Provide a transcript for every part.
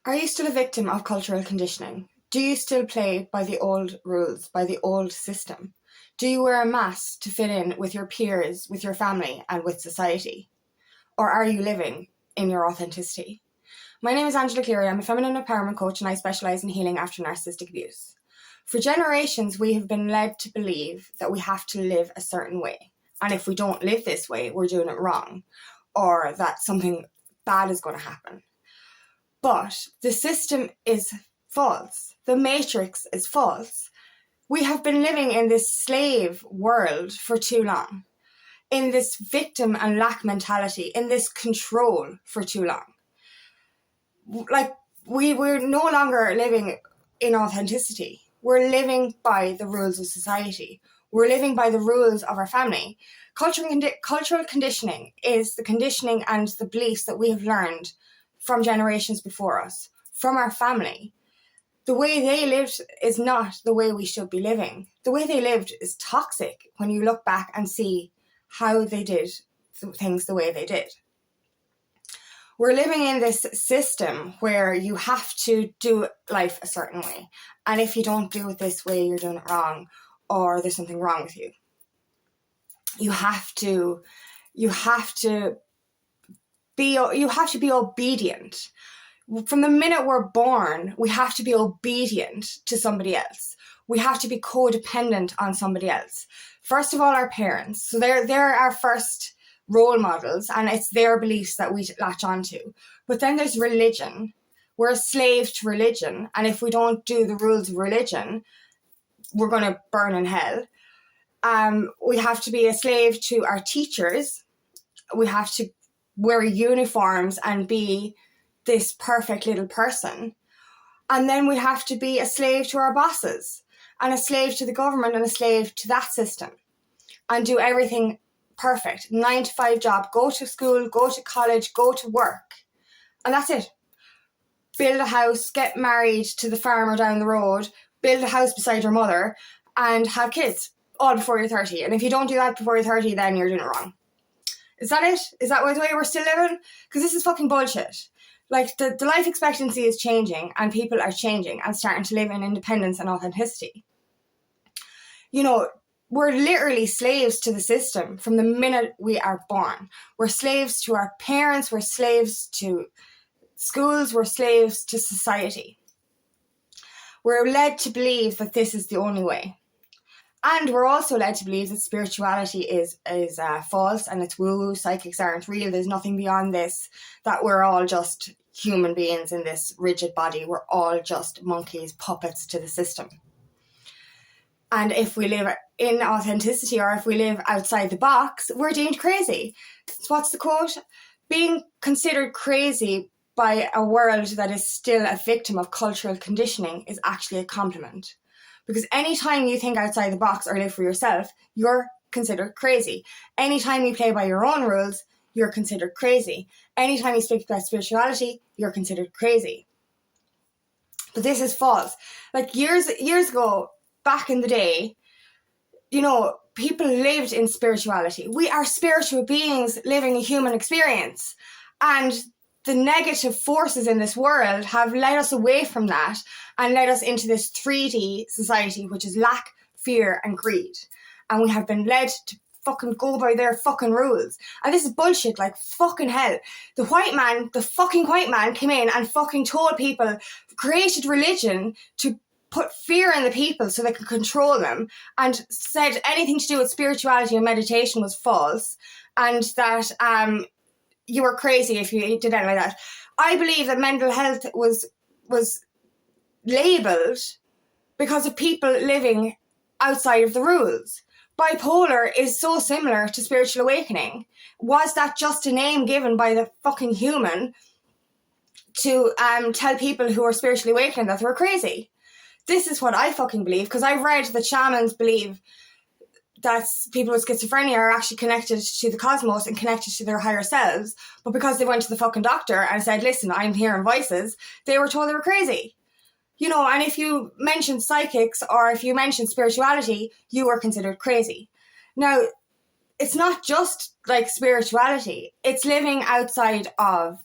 Are you still a victim of cultural conditioning? Do you still play by the old rules, by the old system? Do you wear a mask to fit in with your peers, with your family, and with society? Or are you living in your authenticity? My name is Angela Cleary. I'm a feminine empowerment coach and I specialise in healing after narcissistic abuse. For generations, we have been led to believe that we have to live a certain way. And if we don't live this way, we're doing it wrong, or that something bad is going to happen. But the system is false. The matrix is false. We have been living in this slave world for too long, in this victim and lack mentality, in this control for too long. Like, we're no longer living in authenticity. We're living by the rules of society. We're living by the rules of our family. Cultural conditioning is the conditioning and the beliefs that we have learned from generations before us, from our family. The way they lived is not the way we should be living. The way they lived is toxic when you look back and see how they did things the way they did. We're living in this system where you have to do life a certain way. And if you don't do it this way, you're doing it wrong, or there's something wrong with you. You have to be obedient. From the minute we're born, we have to be obedient to somebody else. We have to be codependent on somebody else. First of all, our parents. So they're our first role models, and it's their beliefs that we latch onto. But then there's religion. We're a slave to religion, and if we don't do the rules of religion, we're going to burn in hell. We have to be a slave to our teachers. We have to wear uniforms and be this perfect little person. And then we have to be a slave to our bosses, and a slave to the government, and a slave to that system, and do everything perfect. 9-to-5 job, go to school, go to college, go to work. And that's it. Build a house, get married to the farmer down the road, build a house beside your mother, and have kids, all before you're 30. And if you don't do that before you're 30, then you're doing it wrong. Is that it? Is that the way we're still living? Because this is fucking bullshit. Like, the life expectancy is changing, and people are changing and starting to live in independence and authenticity. You know, we're literally slaves to the system from the minute we are born. We're slaves to our parents, we're slaves to schools, we're slaves to society. We're led to believe that this is the only way. And we're also led to believe that spirituality is false, and it's woo-woo, psychics aren't real, there's nothing beyond this, that we're all just human beings in this rigid body. We're all just monkeys, puppets to the system. And if we live in authenticity, or if we live outside the box, we're deemed crazy. So what's the quote? Being considered crazy by a world that is still a victim of cultural conditioning is actually a compliment. Because anytime you think outside the box or live for yourself, you're considered crazy. Anytime you play by your own rules, you're considered crazy. Anytime you speak about spirituality, you're considered crazy. But this is false. Like, years ago, back in the day, you know, people lived in spirituality. We are spiritual beings living a human experience. And the negative forces in this world have led us away from that and led us into this 3D society, which is lack, fear, and greed. And we have been led to fucking go by their fucking rules. And this is bullshit, like fucking hell. The fucking white man came in and fucking told people, created religion to put fear in the people so they could control them, and said anything to do with spirituality and meditation was false, and that you were crazy if you did anything like that. I believe that mental health was labelled because of people living outside of the rules. Bipolar is so similar to spiritual awakening. Was that just a name given by the fucking human to tell people who are spiritually awakening that they were crazy? This is what I fucking believe, because I've read that shamans believe that people with schizophrenia are actually connected to the cosmos and connected to their higher selves, but because they went to the fucking doctor and said, listen, I'm hearing voices, they were told they were crazy. You know, and if you mentioned psychics or if you mentioned spirituality, you were considered crazy. Now, it's not just like spirituality, it's living outside of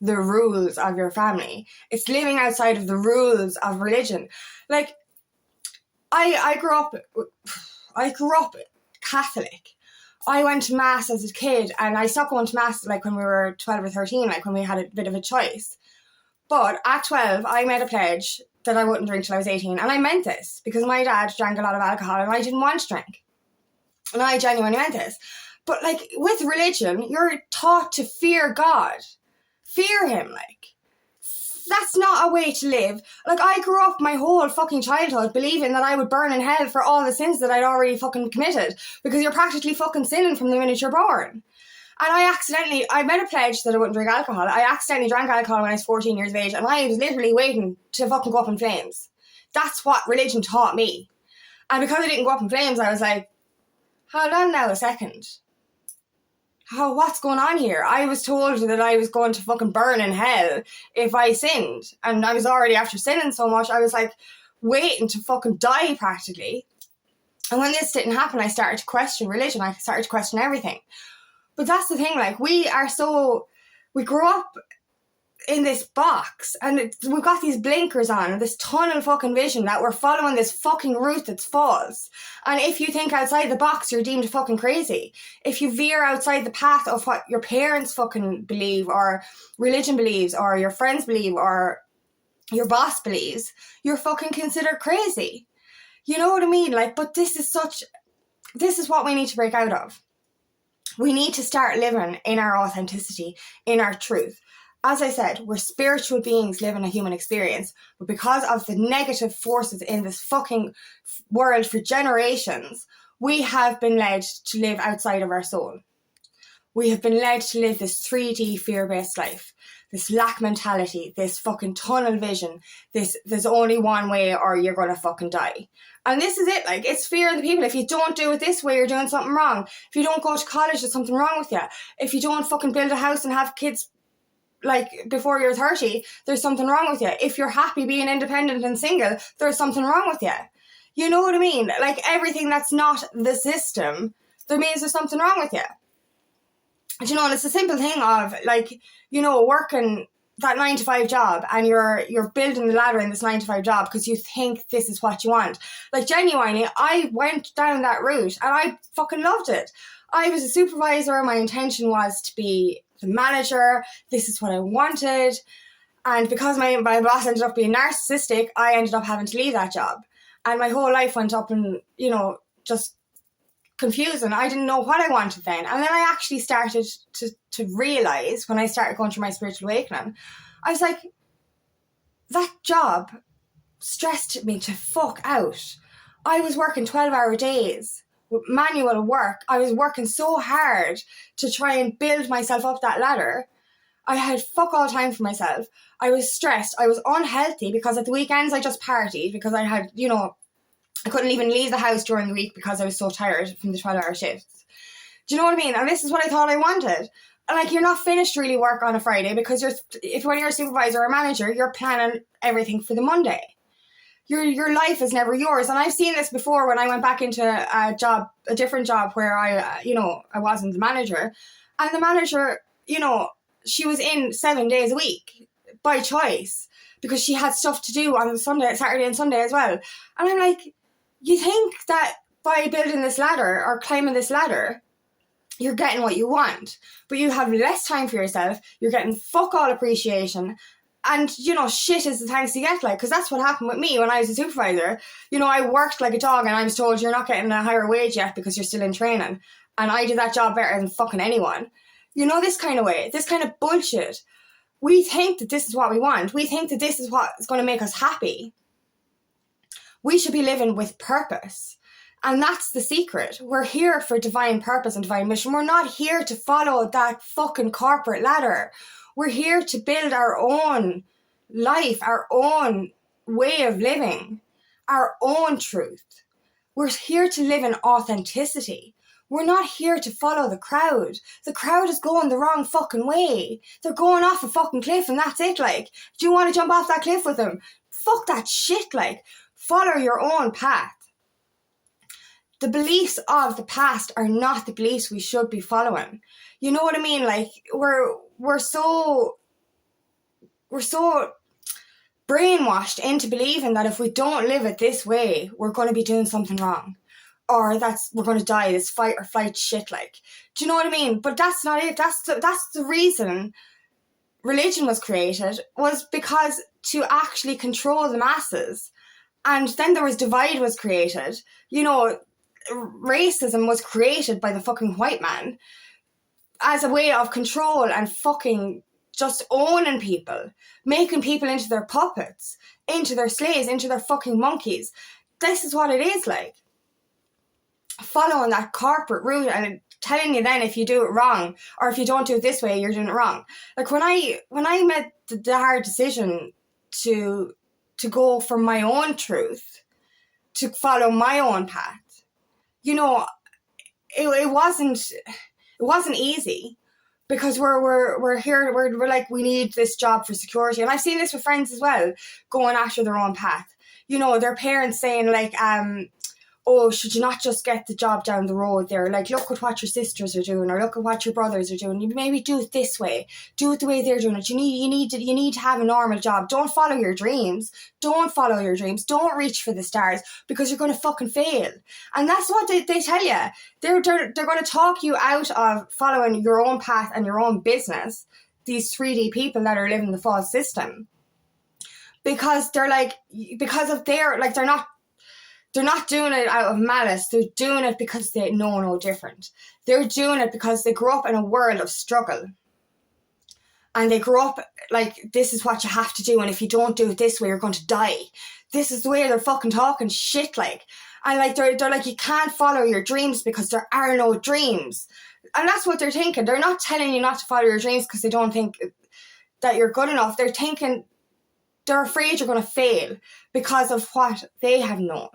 the rules of your family. It's living outside of the rules of religion. Like, I grew up Catholic. I went to mass as a kid, and I stopped going to mass like when we were 12 or 13, like when we had a bit of a choice. But at 12, I made a pledge that I wouldn't drink till I was 18. And I meant this because my dad drank a lot of alcohol and I didn't want to drink. And I genuinely meant this. But like with religion, you're taught to fear God. Fear him, like. That's not a way to live. Like, I grew up my whole fucking childhood believing that I would burn in hell for all the sins that I'd already fucking committed. Because you're practically fucking sinning from the minute you're born. And I made a pledge that I wouldn't drink alcohol. I accidentally drank alcohol when I was 14 years of age, and I was literally waiting to fucking go up in flames. That's what religion taught me. And because I didn't go up in flames, I was like, hold on now a second. What's going on here? I was told that I was going to fucking burn in hell if I sinned. And I was already, after sinning so much, I was like waiting to fucking die practically. And when this didn't happen, I started to question religion. I started to question everything. But that's the thing, like, we grew up in this box, and we've got these blinkers on, and this tunnel fucking vision that we're following this fucking route that's false. And if you think outside the box, you're deemed fucking crazy. If you veer outside the path of what your parents fucking believe, or religion believes, or your friends believe, or your boss believes, you're fucking considered crazy. You know what I mean? Like, but this is what we need to break out of. We need to start living in our authenticity, in our truth. As I said, we're spiritual beings living a human experience, but because of the negative forces in this fucking world for generations, we have been led to live outside of our soul. We have been led to live this 3D fear-based life, this lack mentality, this fucking tunnel vision, this there's only one way or you're going to fucking die. And this is it, like, it's fear of the people. If you don't do it this way, you're doing something wrong. If you don't go to college, there's something wrong with you. If you don't fucking build a house and have kids, like, before you're 30, there's something wrong with you. If you're happy being independent and single, there's something wrong with you. You know what I mean? Like, everything that's not the system, there means there's something wrong with you. You know, and it's a simple thing of, like, you know, working that 9-to-5 job, and you're building the ladder in this 9-to-5 job because you think this is what you want. Like, genuinely, I went down that route and I fucking loved it. I was a supervisor. My intention was to be the manager. This is what I wanted. And because my boss ended up being narcissistic, I ended up having to leave that job. And my whole life went up in, you know, just confusing. I didn't know what I wanted then. And then I actually started to realise, when I started going through my spiritual awakening, I was like, that job stressed me to fuck out. I was working 12-hour days with manual work. I was working so hard to try and build myself up that ladder. I had fuck all time for myself. I was stressed. I was unhealthy because at the weekends I just partied because I had, you know, I couldn't even leave the house during the week because I was so tired from the 12-hour shifts. Do you know what I mean? And this is what I thought I wanted. And like, you're not finished really work on a Friday because when you're a supervisor or a manager, you're planning everything for the Monday. Your life is never yours. And I've seen this before when I went back into a different job where I wasn't the manager. And the manager, you know, she was in 7 days a week by choice because she had stuff to do on Saturday and Sunday as well. And I'm like, you think that by building this ladder or climbing this ladder, you're getting what you want, but you have less time for yourself. You're getting fuck all appreciation. And, you know, shit is the thanks you get, like, because that's what happened with me when I was a supervisor. You know, I worked like a dog and I was told you're not getting a higher wage yet because you're still in training. And I did that job better than fucking anyone. You know, this kind of way, this kind of bullshit. We think that this is what we want. We think that this is what is going to make us happy. We should be living with purpose. And that's the secret. We're here for divine purpose and divine mission. We're not here to follow that fucking corporate ladder. We're here to build our own life, our own way of living, our own truth. We're here to live in authenticity. We're not here to follow the crowd. The crowd is going the wrong fucking way. They're going off a fucking cliff and that's it, like. Do you want to jump off that cliff with them? Fuck that shit, like. Follow your own path. The beliefs of the past are not the beliefs we should be following. You know what I mean? Like, we're so brainwashed into believing that if we don't live it this way, we're going to be doing something wrong, or we're going to die. This fight or flight shit, like, do you know what I mean? But that's not it. That's the reason religion was created, was because to actually control the masses. And then there was divide was created. You know, racism was created by the fucking white man as a way of control and fucking just owning people, making people into their puppets, into their slaves, into their fucking monkeys. This is what it is like. Following that corporate route and telling you then if you do it wrong, or if you don't do it this way, you're doing it wrong. Like when I made the hard decision to go for my own truth, to follow my own path, you know, it wasn't easy. Because we're here, we're like, we need this job for security. And I've seen this with friends as well, going after their own path. You know, their parents saying like, oh, should you not just get the job down the road there? Like, look at what your sisters are doing, or look at what your brothers are doing. You maybe do it this way. Do it the way they're doing it. You need to have a normal job. Don't follow your dreams. Don't follow your dreams. Don't reach for the stars, because you're going to fucking fail. And that's what they tell you. They're going to talk you out of following your own path and your own business. These 3D people that are living the false system, because they're like, because of their, like, they're not doing it out of malice. They're doing it because they know no different. They're doing it because they grew up in a world of struggle. And they grew up like, this is what you have to do. And if you don't do it this way, you're going to die. This is the way they're fucking talking shit, like. And like, they're like, you can't follow your dreams because there are no dreams. And that's what they're thinking. They're not telling you not to follow your dreams because they don't think that you're good enough. They're thinking, they're afraid you're going to fail because of what they have known.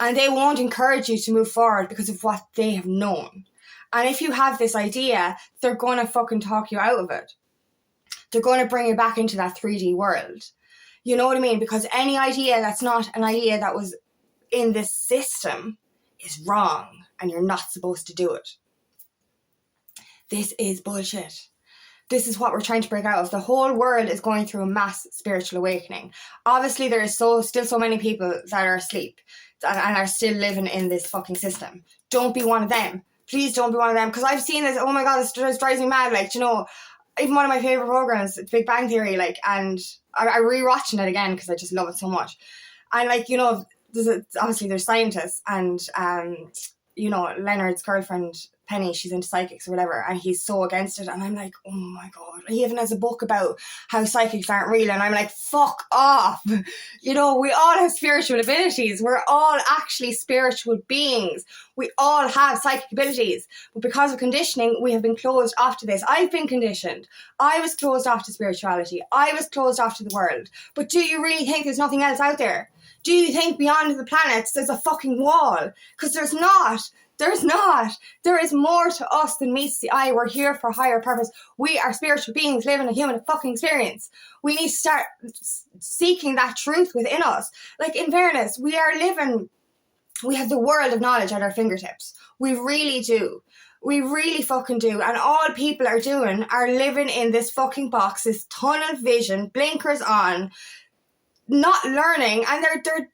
And they won't encourage you to move forward because of what they have known. And if you have this idea, they're going to fucking talk you out of it. They're going to bring you back into that 3D world. You know what I mean? Because any idea that's not an idea that was in this system is wrong, and you're not supposed to do it. This is bullshit. This is what we're trying to break out of. The whole world is going through a mass spiritual awakening. Obviously, there is still so many people that are asleep and are still living in this fucking system. Don't be one of them. Please don't be one of them. Because I've seen this, oh my God, this drives me mad. Like, you know, even one of my favourite programs, it's Big Bang Theory, like, and I'm re-watching it again because I just love it so much. And like, you know, obviously there's scientists, and you know, Leonard's girlfriend Penny, she's into psychics or whatever, and he's so against it. And I'm like, oh my God. He even has a book about how psychics aren't real, and I'm like, fuck off. You know, we all have spiritual abilities. We're all actually spiritual beings. We all have psychic abilities, but because of conditioning, we have been closed off to this. I've been conditioned. I was closed off to spirituality. I was closed off to the world. But do you really think there's nothing else out there? Do you think beyond the planets there's a fucking wall? Because there's not. There's not. There is more to us than meets the eye. We're here for a higher purpose. We are spiritual beings living a human fucking experience. We need to start seeking that truth within us. Like, in fairness, we have the world of knowledge at our fingertips. We really do. We really fucking do. And all people are doing are living in this fucking box, this tunnel vision, blinkers on, not learning. And they're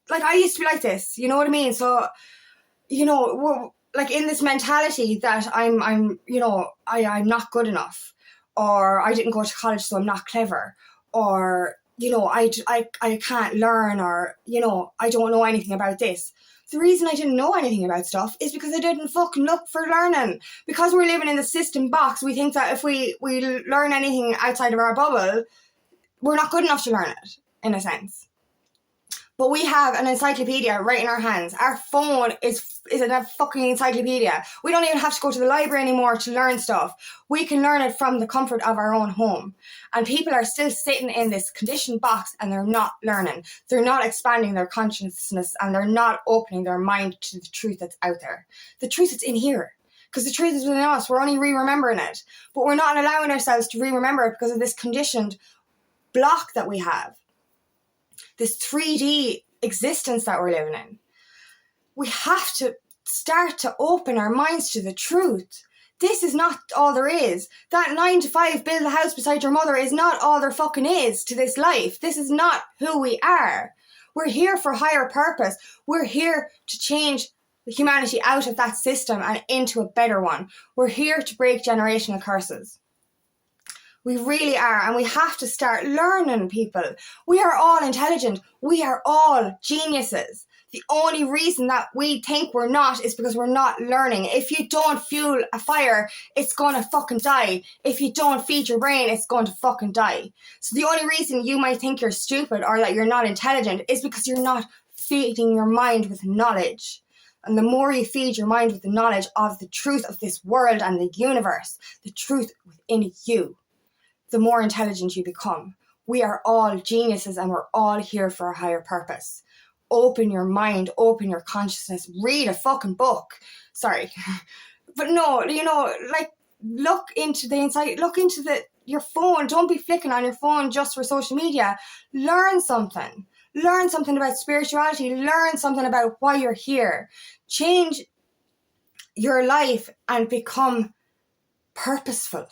like, I used to be like this, you know what I mean? So, you know, we're like in this mentality that I'm you know, I'm not good enough, or I didn't go to college so I'm not clever, or, you know, I can't learn, or, you know, I don't know anything about this. The reason I didn't know anything about stuff is because I didn't fucking look for learning. Because we're living in the system box, we think that if we learn anything outside of our bubble, we're not good enough to learn it, in a sense. But we have an encyclopedia right in our hands. Our phone is a fucking encyclopedia. We don't even have to go to the library anymore to learn stuff. We can learn it from the comfort of our own home. And people are still sitting in this conditioned box and they're not learning. They're not expanding their consciousness, and they're not opening their mind to the truth that's out there. The truth is in here. Because the truth is within us. We're only re-remembering it. But we're not allowing ourselves to re-remember it because of this conditioned block that we have. This 3D existence that we're living in. We have to start to open our minds to the truth. This is not all there is. That 9 to 5 build a house beside your mother is not all there fucking is to this life. This is not who we are. We're here for higher purpose. We're here to change humanity out of that system and into a better one. We're here to break generational curses. We really are, and we have to start learning, people. We are all intelligent. We are all geniuses. The only reason that we think we're not is because we're not learning. If you don't fuel a fire, it's going to fucking die. If you don't feed your brain, it's going to fucking die. So the only reason you might think you're stupid or that you're not intelligent is because you're not feeding your mind with knowledge. And the more you feed your mind with the knowledge of the truth of this world and the universe, the truth within you, the more intelligent you become. We are all geniuses and we're all here for a higher purpose. Open your mind, open your consciousness, read a fucking book. Sorry. But no, like, look into the inside, look into your phone. Don't be flicking on your phone just for social media. Learn something. Learn something about spirituality. Learn something about why you're here. Change your life and become purposeful.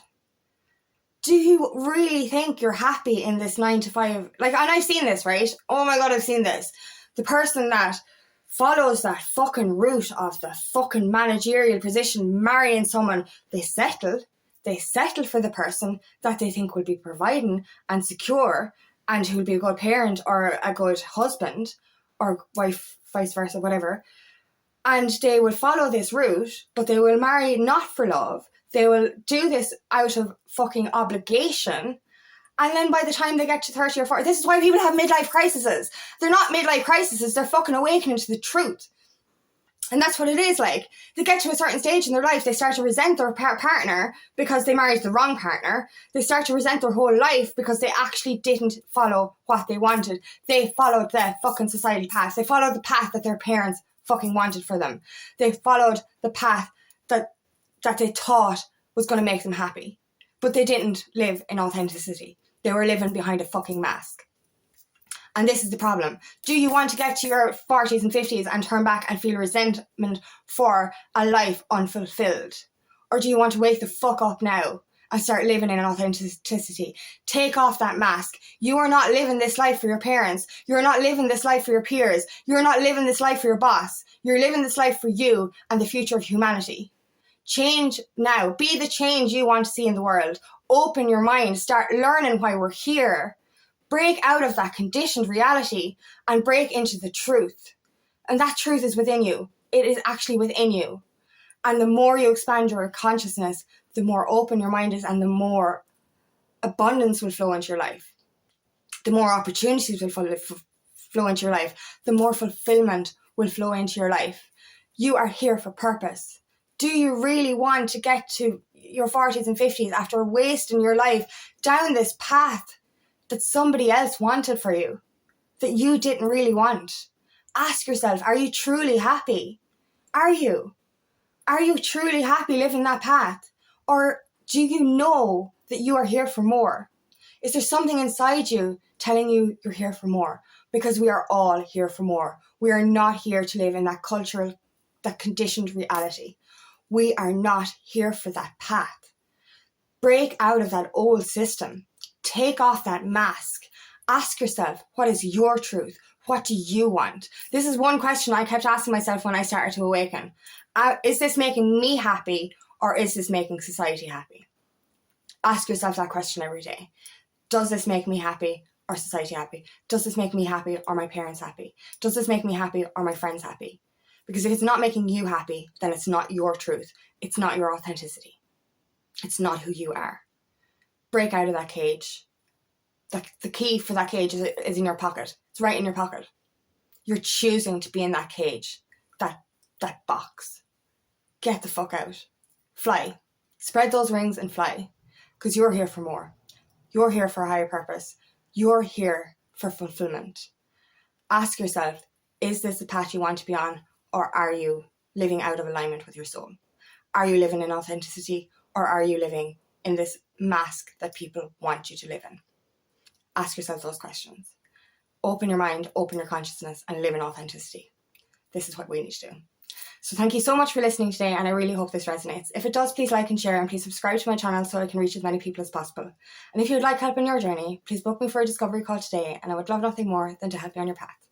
Do you really think you're happy in this 9 to 5? Like, and I've seen this, right? Oh my God, I've seen this. The person that follows that fucking route of the fucking managerial position, marrying someone, they settle for the person that they think will be providing and secure and who'll be a good parent or a good husband or wife, vice versa, whatever. And they will follow this route, but they will marry not for love. They will do this out of fucking obligation. And then by the time they get to 30 or 40, this is why people have midlife crises. They're not midlife crises, they're fucking awakening to the truth. And that's what it is like. They get to a certain stage in their life, they start to resent their partner because they married the wrong partner. They start to resent their whole life because they actually didn't follow what they wanted. They followed the fucking society path. They followed the path that their parents fucking wanted for them. They followed the path that they thought was going to make them happy. But they didn't live in authenticity. They were living behind a fucking mask. And this is the problem. Do you want to get to your 40s and 50s and turn back and feel resentment for a life unfulfilled? Or do you want to wake the fuck up now and start living in authenticity? Take off that mask. You are not living this life for your parents. You're not living this life for your peers. You're not living this life for your boss. You're living this life for you and the future of humanity. Change now. Be the change you want to see in the world. Open your mind. Start learning why we're here. Break out of that conditioned reality and break into the truth. And that truth is within you. It is actually within you. And the more you expand your consciousness, the more open your mind is and the more abundance will flow into your life. The more opportunities will flow into your life. The more fulfillment will flow into your life. You are here for purpose. Do you really want to get to your 40s and 50s after wasting your life down this path that somebody else wanted for you, that you didn't really want? Ask yourself, are you truly happy? Are you? Are you truly happy living that path? Or do you know that you are here for more? Is there something inside you telling you you're here for more? Because we are all here for more. We are not here to live in that cultural, that conditioned reality. We are not here for that path. Break out of that old system. Take off that mask. Ask yourself, what is your truth? What do you want? This is one question I kept asking myself when I started to awaken. Is this making me happy or is this making society happy? Ask yourself that question every day. Does this make me happy or society happy? Does this make me happy or my parents happy? Does this make me happy or my friends happy? Because if it's not making you happy, then it's not your truth. It's not your authenticity. It's not who you are. Break out of that cage. The key for that cage is in your pocket. It's right in your pocket. You're choosing to be in that cage, that box. Get the fuck out. Fly. Spread those wings and fly. Because you're here for more. You're here for a higher purpose. You're here for fulfillment. Ask yourself, is this the path you want to be on? Or are you living out of alignment with your soul? Are you living in authenticity? Or are you living in this mask that people want you to live in? Ask yourself those questions. Open your mind, open your consciousness, and live in authenticity. This is what we need to do. So thank you so much for listening today, and I really hope this resonates. If it does, please like and share, and please subscribe to my channel so I can reach as many people as possible. And if you would like help in your journey, please book me for a discovery call today, and I would love nothing more than to help you on your path.